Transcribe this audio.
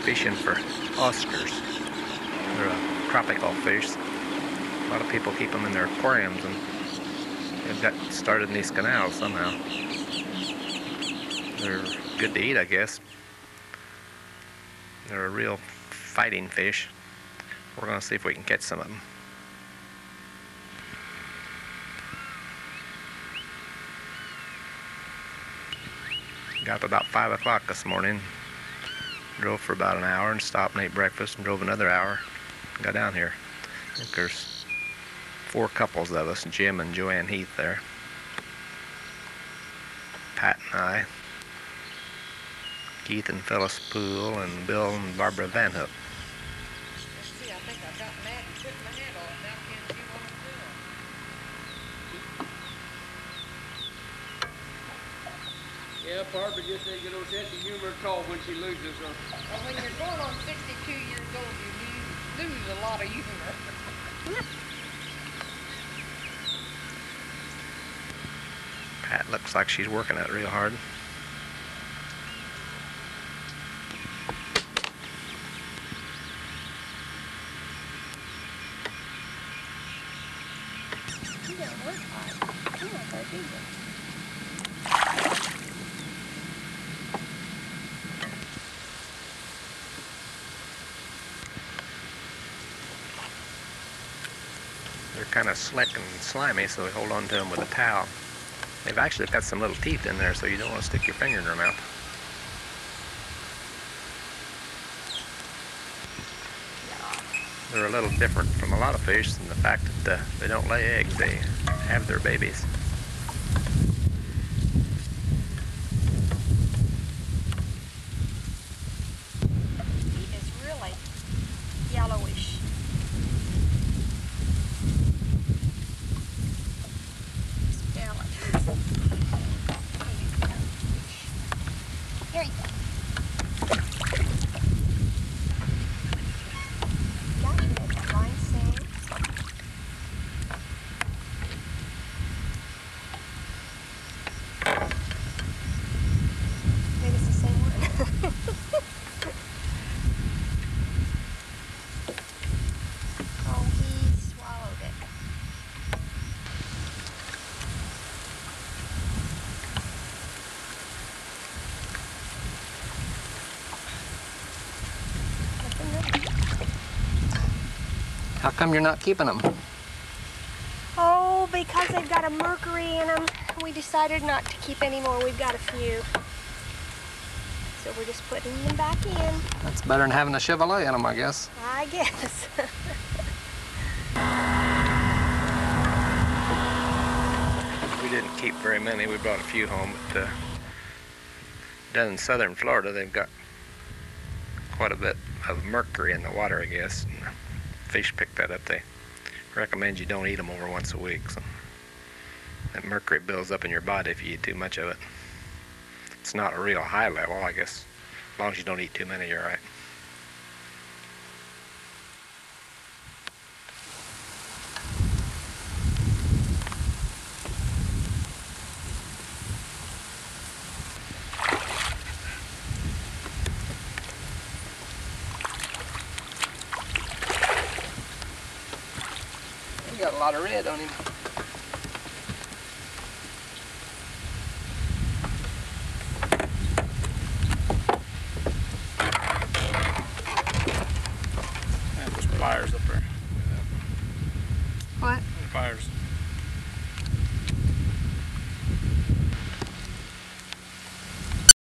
fishing for Oscars. They're a tropical fish. A lot of people keep them in their aquariums, and they've got started in these canals somehow. They're good to eat, I guess. They're a real fighting fish. We're going to see if we can catch some of them. Got up about 5 o'clock this morning. Drove for about an hour and stopped and ate breakfast and drove another hour and got down here. I think there's 4 couples of us, Jim and Joanne Heath there. Pat and I. Keith and Phyllis Poole and Bill and Barbara Van Hook. Let's see, I think I got mad and took my head off. Now can't see what I'm doing. Yeah, Barbara just ain't got no sense of humor at all when she loses her. Well, when you're going on 62 years old, you lose a lot of humor. Pat looks like she's working it real hard. You don't work hard. You don't go do it. They're kind of slick and slimy, so we hold on to them with a towel. They've actually got some little teeth in there, so you don't want to stick your finger in their mouth. They're a little different from a lot of fish in the fact that they don't lay eggs, they have their babies. He is really yellowish. Smell it. Here you go. Gosh, you make that line sing. Maybe it's the same one. Oh, he swallowed it. How come you're not keeping them? Oh, because they've got a mercury in them. We decided not to keep any more. We've got a few. So we're just putting them back in. That's better than having a Chevrolet in them, I guess. I guess. We didn't keep very many. We brought a few home, but down in southern Florida, they've got quite a bit of mercury in the water, I guess. And fish pick that up. They recommend you don't eat them over once a week. So that mercury builds up in your body if you eat too much of it. It's not a real high level, I guess. As long as you don't eat too many, you're all right. He got a lot of red on him. There's pliers up there. What? Pliers.